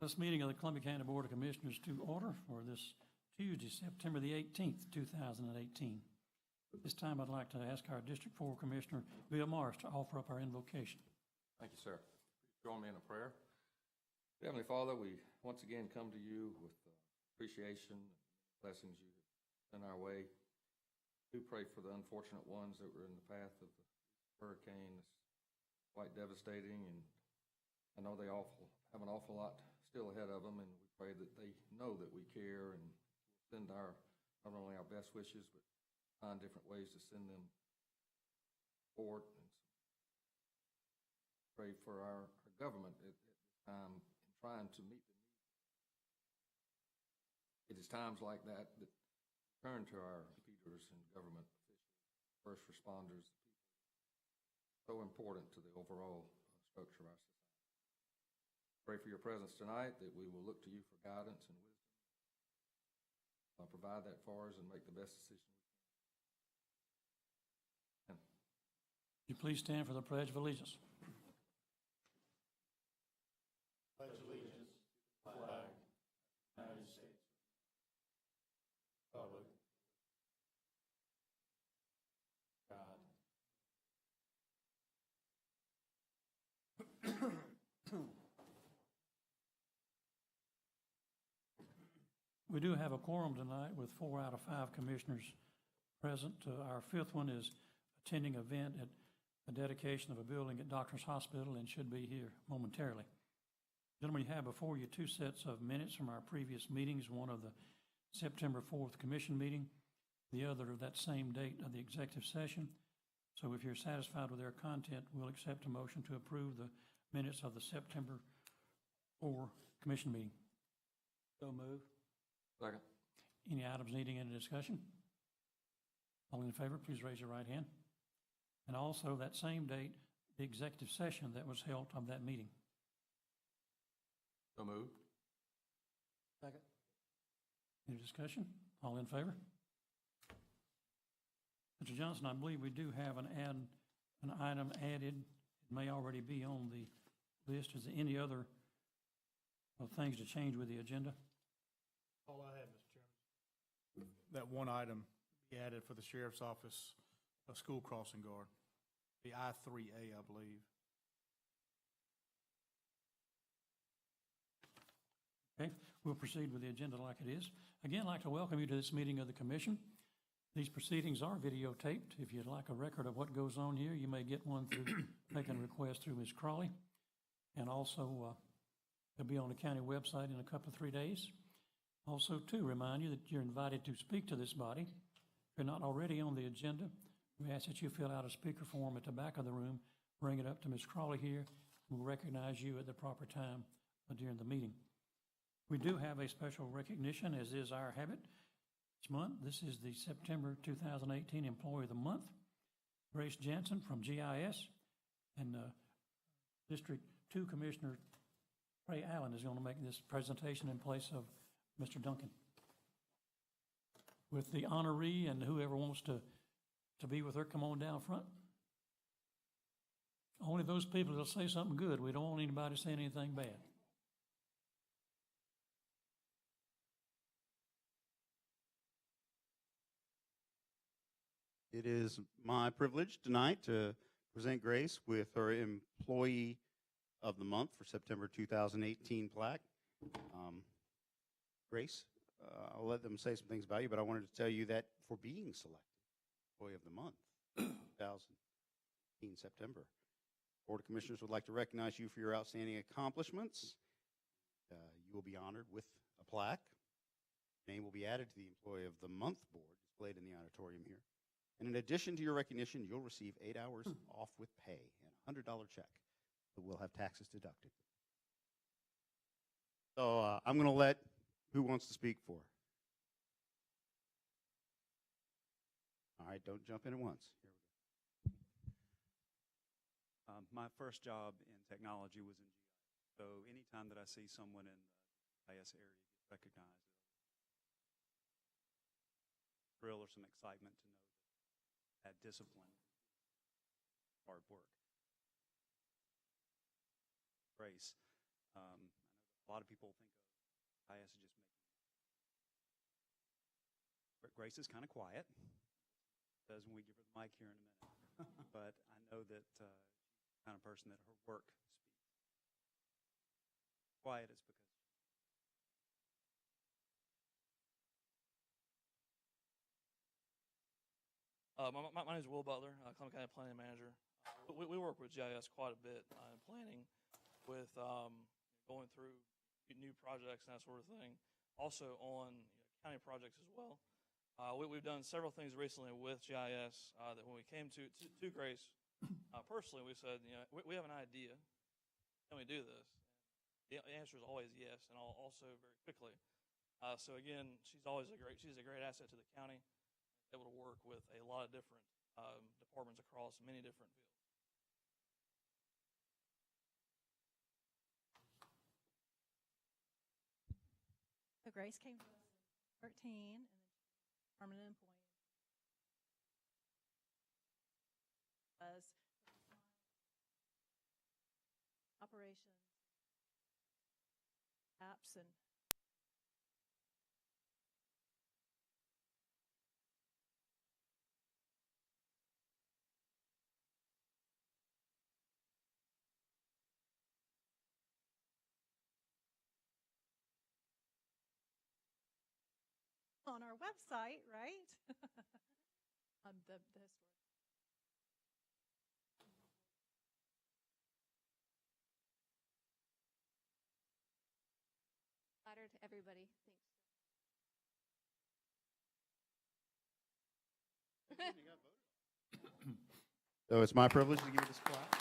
This meeting of the Columbia County Board of Commissioners to order for this Tuesday, September the 18th, 2018. At this time, I'd like to ask our District 4 Commissioner, Bill Morris, to offer up our invocation. Thank you, sir. Please join me in a prayer. Heavenly Father, we once again come to you with appreciation and blessings you have sent our way. We do pray for the unfortunate ones that were in the path of the hurricane. It's quite devastating, and I know they have an awful lot still ahead of them, and we pray that they know that we care and we'll send not only our best wishes, but find different ways to send them support and pray for our government at this time in trying to meet the needs. It is times like that that we turn to our leaders and government officials, first responders, the people so important to the overall structure of our society. Pray for your presence tonight, that we will look to you for guidance and wisdom. Provide that for us and make the best decision we can. Would you please stand for the Pledge of Allegiance? Pledge allegiance to the flag of the United States of America, God. We do have a quorum tonight with 4 out of 5 commissioners present. Our fifth one is attending an event at the dedication of a building at Doctors Hospital and should be here momentarily. Gentlemen, you have before you 2 sets of minutes from our previous meetings, one of the September 4th commission meeting, the other of that same date of the executive session. So if you're satisfied with their content, we'll accept a motion to approve the minutes of the September 4 commission meeting. So move. Second. Any items needing any discussion? All in favor, please raise your right hand. And also that same date, the executive session that was held of that meeting. So moved. Second. Any discussion? All in favor? Mr. Johnson, I believe we do have an item added. It may already be on the list. Is there any other things to change with the agenda? All I have, Mr. Chairman, that one item be added for the Sheriff's Office, a school crossing guard, the I-3A, I believe. Okay, we'll proceed with the agenda like it is. Again, I'd like to welcome you to this meeting of the Commission. These proceedings are videotaped. If you'd like a record of what goes on here, you may get one through making a request through Ms. Crawley. And also, it'll be on the county website in a couple of 3 days. Also, to remind you that you're invited to speak to this body. If you're not already on the agenda, we ask that you fill out a speaker form at the back of the room, bring it up to Ms. Crawley here. We'll recognize you at the proper time during the meeting. We do have a special recognition, as is our habit each month. This is the September 2018 Employee of the Month. Grace Jansen from GIS, and District 2 Commissioner Ray Allen is going to make this presentation in place of Mr. Duncan. With the honoree and whoever wants to be with her, come on down front. Only those people that'll say something good. We don't want anybody saying anything bad. It is my privilege tonight to present Grace with her Employee of the Month for September 2018 plaque. Grace, I'll let them say some things about you, but I wanted to tell you that for being selected Employee of the Month 2018 September, Board of Commissioners would like to recognize you for your outstanding accomplishments. You will be honored with a plaque. Your name will be added to the Employee of the Month board displayed in the auditorium here. And in addition to your recognition, you'll receive 8 hours off with pay and a $100 check that will have taxes deducted. So I'm going to let who wants to speak for. All right, don't jump in at once. Here we go. My first job in technology was in GIS. So anytime that I see someone in the GIS area get recognized, thrill or some excitement to know that discipline, hard work. Grace, I know A lot of people think of GIS as just making. But Grace is kind of quiet, as when we give her the mic here in a minute. But I know that she's the kind of person that her work speaks. Quiet is because my name is Will Butler, Columbia County Planning Manager. We work with GIS quite a bit in planning with going through new projects and that sort of thing. Also on county projects as well. We've done several things recently with GIS that when we came to Grace, personally, we said, we have an idea. Can we do this? The answer is always yes, and also very quickly. So again, she's a great asset to the county, able to work with a lot of different departments across many different fields. So Grace came to us in 13, and then she was permanent employee. Was operations, apps, and on our website, right? The historic. Flattered, everybody thinks. So it's my privilege to give you this plaque.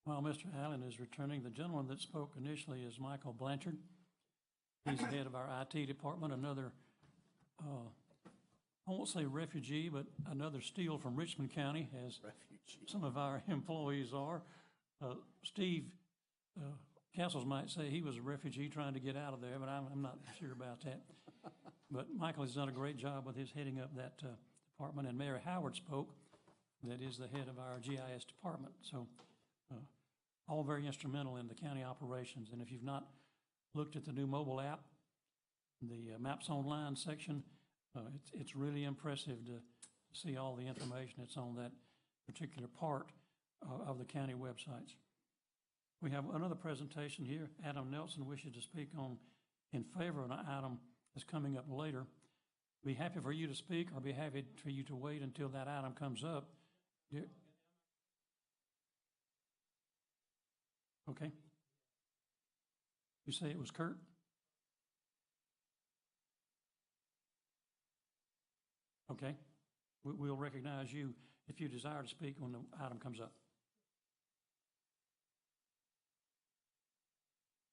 While Mr. Allen is returning, the gentleman that spoke initially is Michael Blanchard. He's the head of our IT department, another, I won't say refugee, but another steal from Richmond County, as some of our employees are. Steve Castles might say he was a refugee trying to get out of there, but I'm not sure about that. But Michael has done a great job with his heading up that department, and Mary Howard spoke, that is the head of our GIS department. So all very instrumental in the county operations. And if you've not looked at the new mobile app, the Maps Online section, it's really impressive to see all the information that's on that particular part of the county websites. We have another presentation here. Adam Nelson wishes to speak in favor of an item that's coming up later. Be happy for you to speak, or be happy for you to wait until that item comes up. Okay. You say it was Kurt? Okay. We'll recognize you if you desire to speak when the item comes up.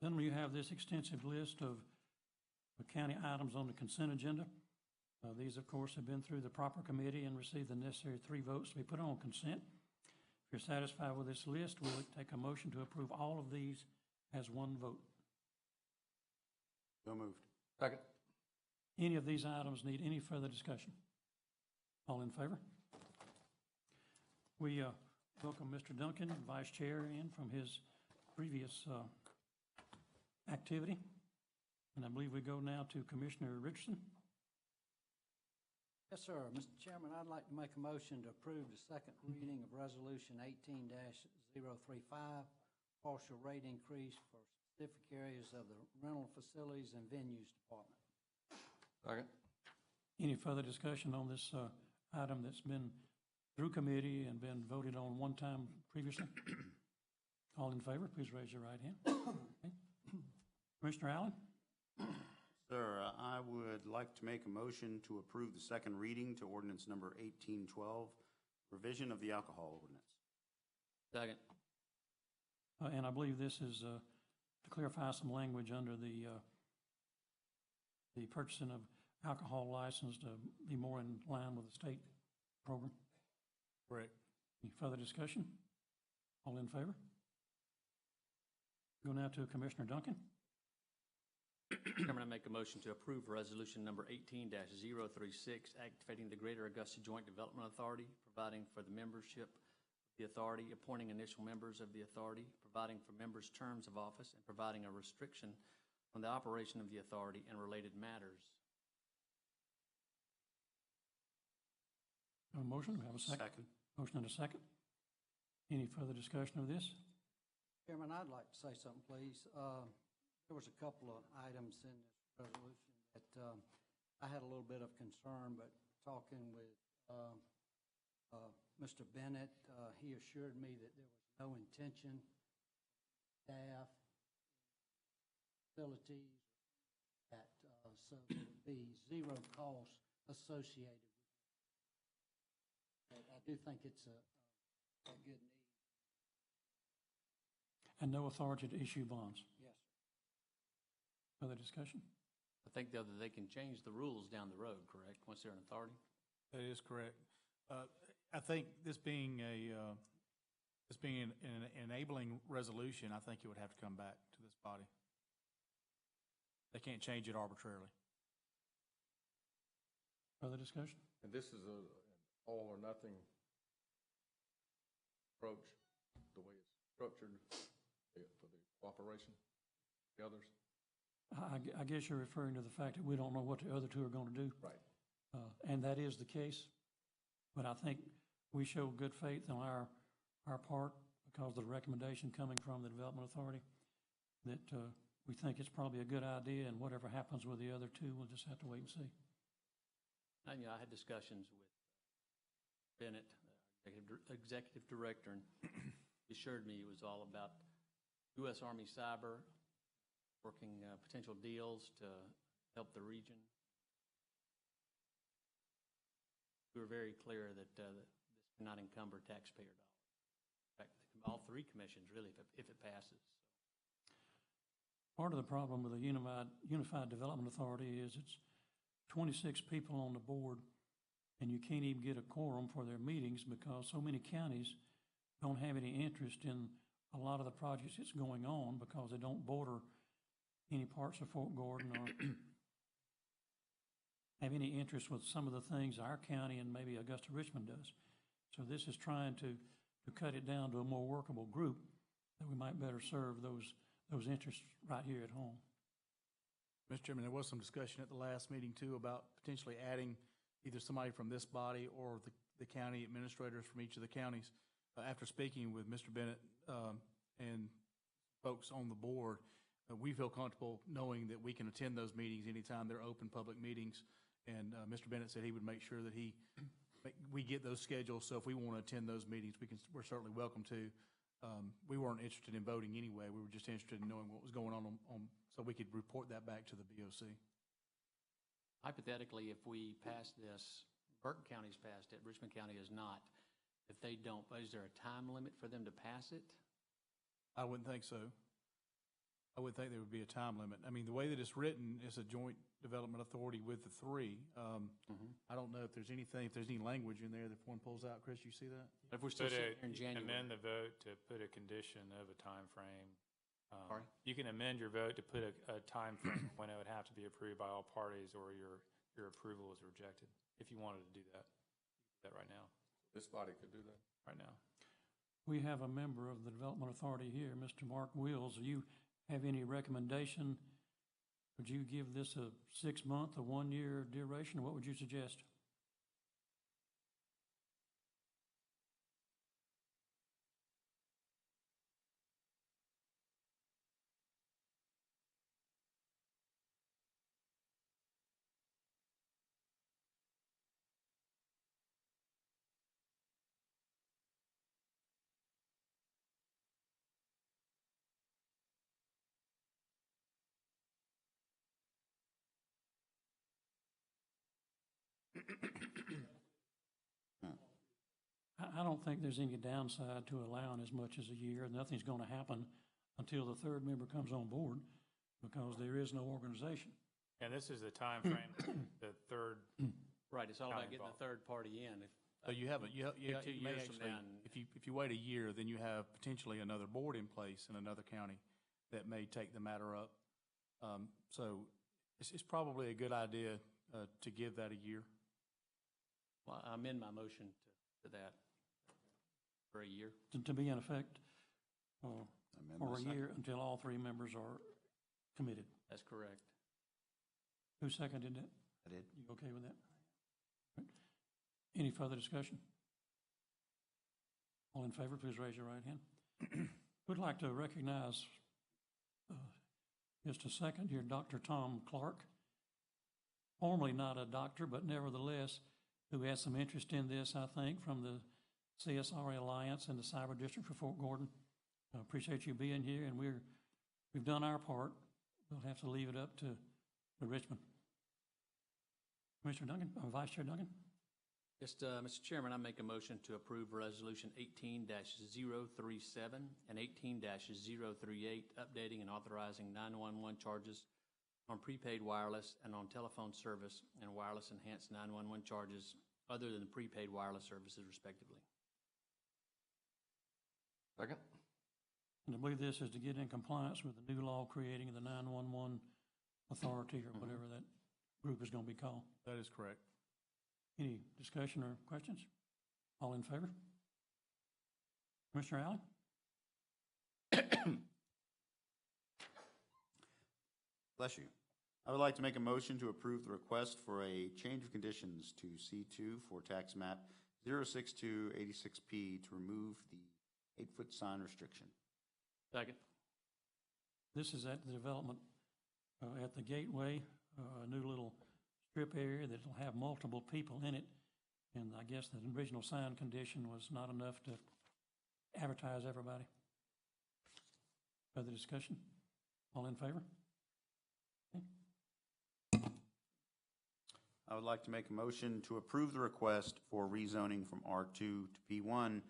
Then we have this extensive list of the county items on the consent agenda. These, of course, have been through the proper committee and received the necessary 3 votes to be put on consent. If you're satisfied with this list, we'll take a motion to approve all of these as one vote. So moved. Second. Any of these items need any further discussion? All in favor? We welcome Mr. Duncan, Vice Chair, in from his previous activity. And I believe we go now to Commissioner Richardson. Yes, sir. Mr. Chairman, I'd like to make a motion to approve the second reading of Resolution 18-035, partial rate increase for specific areas of the rental facilities and venues department. Second. Any further discussion on this item that's been through committee and been voted on one time previously? All in favor, please raise your right hand. Okay. Commissioner Allen? Sir, I would like to make a motion to approve the second reading to ordinance number 1812, revision of the alcohol ordinance. Second. And I believe this is to clarify some language under the purchasing of alcohol license to be more in line with the state program. Correct. Any further discussion? All in favor? Go now to Commissioner Duncan. Chairman, I make a motion to approve resolution number 18-036, activating the Greater Augusta Joint Development Authority, providing for the membership of the authority, appointing initial members of the authority, providing for members' terms of office, and providing a restriction on the operation of the authority and related matters. Have a motion, we have a second. Motion and a second. Any further discussion of this? Chairman, I'd like to say something, please. There was a couple of items in this resolution that I had a little bit of concern, but talking with Mr. Bennett, he assured me that there was no intention, staff, facilities, that so there would be zero cost associated with it. I do think it's a good need. And no authority to issue bonds. Yes, sir. Further discussion? I think, though, that they can change the rules down the road, correct, once they're an authority? That is correct. I think this being an enabling resolution, I think it would have to come back to this body. They can't change it arbitrarily. Further discussion? And this is an all or nothing approach, the way it's structured for the cooperation, the others. I guess you're referring to the fact that we don't know what the other two are going to do. Right. And that is the case. But I think we show good faith on our part because of the recommendation coming from the Development Authority that we think it's probably a good idea, and whatever happens with the other two, we'll just have to wait and see. And, I had discussions with Bennett, executive director, and he assured me it was all about U.S. Army Cyber, working potential deals to help the region. We were very clear that this cannot encumber taxpayer dollars. In fact, all three commissions, really, if it passes. Part of the problem with the Unified Development Authority is it's 26 people on the board, and you can't even get a quorum for their meetings because so many counties don't have any interest in a lot of the projects that's going on because they don't border any parts of Fort Gordon or have any interest with some of the things our county and maybe Augusta Richmond does. So this is trying to cut it down to a more workable group that we might better serve those interests right here at home. Mr. Chairman, there was some discussion at the last meeting, too, about potentially adding either somebody from this body or the county administrators from each of the counties. After speaking with Mr. Bennett and folks on the board, we feel comfortable knowing that we can attend those meetings anytime they're open public meetings. And Mr. Bennett said he would make sure that we get those scheduled, so if we want to attend those meetings, we're certainly welcome to. We weren't interested in voting anyway. We were just interested in knowing what was going on so we could report that back to the BOC. Hypothetically, if we pass this, Burke County's passed it, Richmond County is not. If they don't, is there a time limit for them to pass it? I wouldn't think so. I would think there would be a time limit. I mean, the way that it's written is a joint development authority with the three. I don't know if there's any language in there that if one pulls out. Chris, you see that? If we're still sitting here in January. Amend the vote to put a condition of a time frame. Sorry? You can amend your vote to put a time frame when it would have to be approved by all parties or your approval is rejected. If you wanted to do that, you could do that right now. This body could do that. Right now. We have a member of the Development Authority here, Mr. Mark Wills. Do you have any recommendation? Would you give this a 6-month, a 1-year duration? What would you suggest? I don't think there's any downside to allowing as much as a year. Nothing's going to happen until the third member comes on board because there is no organization. And this is the time frame, the third. Right, it's all about County getting the involved. third party in. If So you haven't, you Two may years from actually, now, and- if you wait a year, then you have potentially another board in place in another county that may take the matter up. So it's probably a good idea to give that a year. Well, I amend my motion to that for a year. To be in effect Amend for my a second. year until all three members are committed. That's correct. Who seconded that? I did. You okay with that? Right. Any further discussion? All in favor, please raise your right hand. Would like to recognize, just a second here, Dr. Tom Clark, formerly not a doctor, but nevertheless, who has some interest in this, I think, from the CSRA Alliance and the Cyber District for Fort Gordon. I appreciate you being here, and we've done our part. We'll have to leave it up to Richmond. Commissioner Duncan, Vice Chair Duncan? Just, Mr. Chairman, I make a motion to approve Resolution 18-037 and 18-038, updating and authorizing 911 charges on prepaid wireless and on telephone service and wireless enhanced 911 charges other than the prepaid wireless services respectively. Second? And I believe this is to get in compliance with the new law creating the 911 authority or whatever that group is going to be called. That is correct. Any discussion or questions? All in favor? Commissioner Allen? Bless you. I would like to make a motion to approve the request for a change of conditions to C2 for tax map 06286P to remove the 8-foot sign restriction. Second. This is at the development at the Gateway, a new little strip area that will have multiple people in it. And I guess the original sign condition was not enough to advertise everybody. Further discussion? All in favor? Okay. I would like to make a motion to approve the request for rezoning from R2 to P1,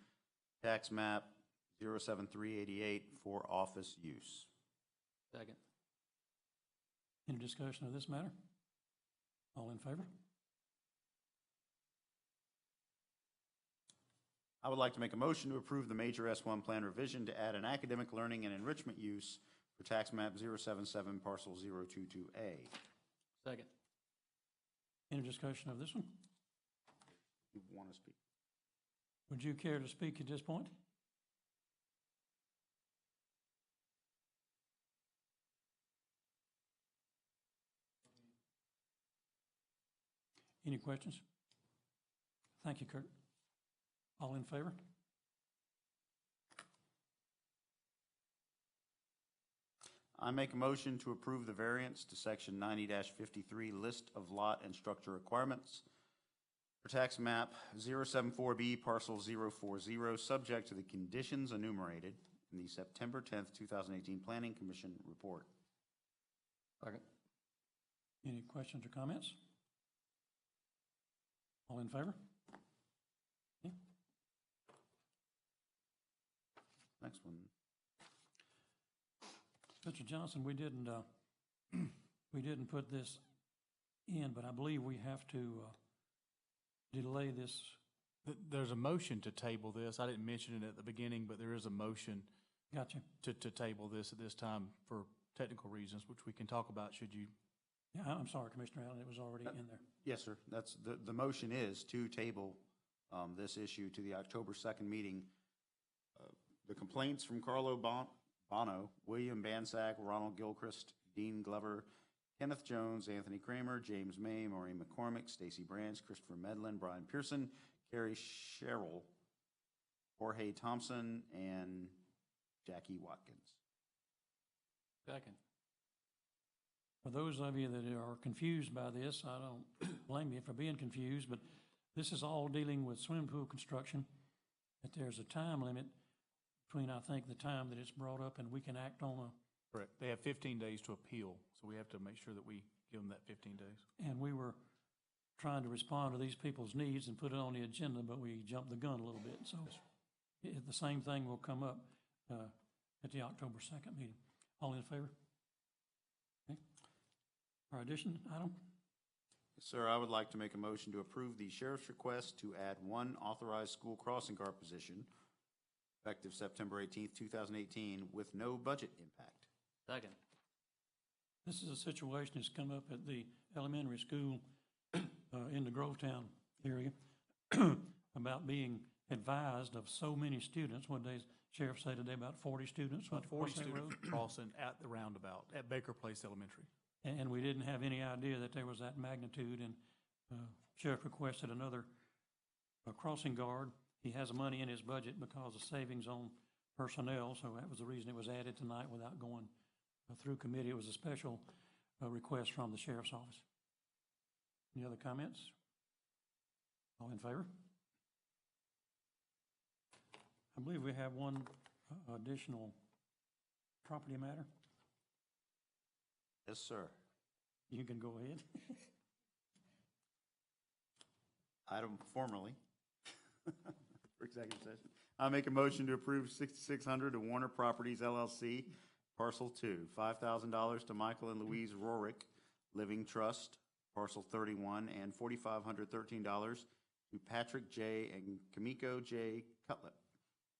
tax map 07388 for office use. Second. Any discussion of this matter? All in favor? I would like to make a motion to approve the major S1 plan revision to add an academic learning and enrichment use for tax map 077 parcel 022A. Second. Any discussion of this one? You want to speak? Would you care to speak at this point? Any questions? Thank you, Kurt. All in favor? I make a motion to approve the variance to section 90-53 list of lot and structure requirements for tax map 074B parcel 040, subject to the conditions enumerated in the September 10th, 2018 Planning Commission report. Second? Any questions or comments? All in favor? Okay. Next one. Mr. Johnson, we didn't put this in, but I believe we have to delay this. There's a motion to table this. I didn't mention it at the beginning, but there is a motion Gotcha. to table this at this time for technical reasons, which we can talk about should you. Yeah, I'm sorry, Commissioner Allen, it was already in there. Yes, sir. That's the motion is to table this issue to the October 2nd meeting. The complaints from Carlo Bono, William Bansack, Ronald Gilchrist, Dean Glover, Kenneth Jones, Anthony Kramer, James May, Maureen McCormick, Stacy Branch, Christopher Medlin, Brian Pearson, Carrie Sherrill, Jorge Thompson, and Jackie Watkins. Second. For those of you that are confused by this, I don't blame you for being confused, but this is all dealing with swimming pool construction, that there's a time limit between, I think, the time that it's brought up and we can act on Correct. They have 15 days to appeal, so we have to make sure that we give them that 15 days. and we were trying to respond to these people's needs and put it on the agenda, but we jumped the gun a little bit. So the same thing will come up at the October 2nd meeting. All in favor? Okay. Our addition item? Sir, I would like to make a motion to approve the sheriff's request to add one authorized school crossing guard position effective September 18th, 2018, with no budget impact. Second. This is a situation that's come up at the elementary school in the Grovetown area about being advised of so many students. What did the sheriff say today, about 40 students? About 40 across that students road? crossing at the roundabout at Baker Place Elementary. And we didn't have any idea that there was that magnitude, and sheriff requested another crossing guard. He has money in his budget because of savings on personnel, so that was the reason it was added tonight without going through committee. It was a special request from the sheriff's office. Any other comments? All in favor? I believe we have one additional property matter. Yes, sir. You can go ahead. Item formerly for executive session. I make a motion to approve 6,600 to Warner Properties LLC, Parcel 2, $5,000 to Michael and Louise Rorick, Living Trust, Parcel 31, and $4,513 to Patrick J. and Kamiko J. Cutlip,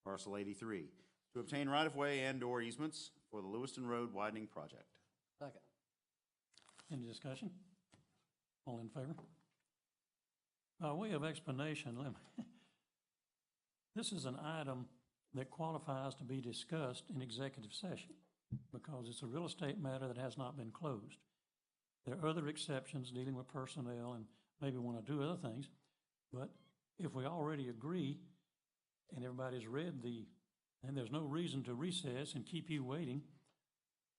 Parcel 83, to obtain right-of-way and/or easements for the Lewiston Road widening project. Second. Any discussion? All in favor? By way of explanation, this is an item that qualifies to be discussed in executive session because it's a real estate matter that has not been closed. There are other exceptions dealing with personnel and maybe want to do other things, but if we already agree and everybody's read and there's no reason to recess and keep you waiting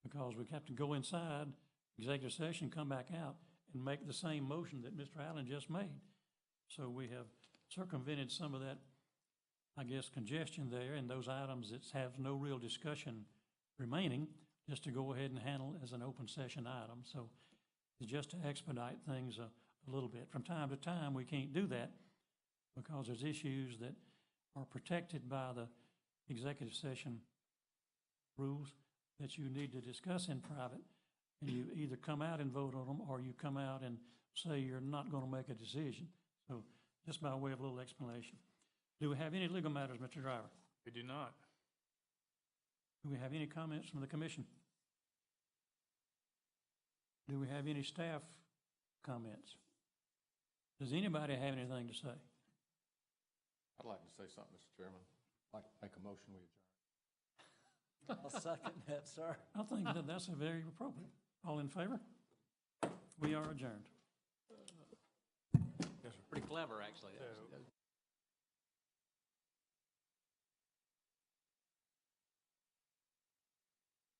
because we have to go inside executive session, come back out, and make the same motion that Mr. Allen just made. So we have circumvented some of that, I guess, congestion there, and those items that have no real discussion remaining, just to go ahead and handle as an open session item. So it's just to expedite things a little bit. From time to time, we can't do that because there's issues that are protected by the executive session rules that you need to discuss in private. And you either come out and vote on them, or you come out and say you're not going to make a decision. So just by way of a little explanation. Do we have any legal matters, Mr. Driver? We do not. Do we have any comments from the commission? Do we have any staff comments? Does anybody have anything to say? I'd like to say something, Mr. Chairman. I'd like to make a motion, we adjourn. I'll second that, sir. I think that that's a very appropriate. All in favor? We are adjourned. Pretty clever, actually.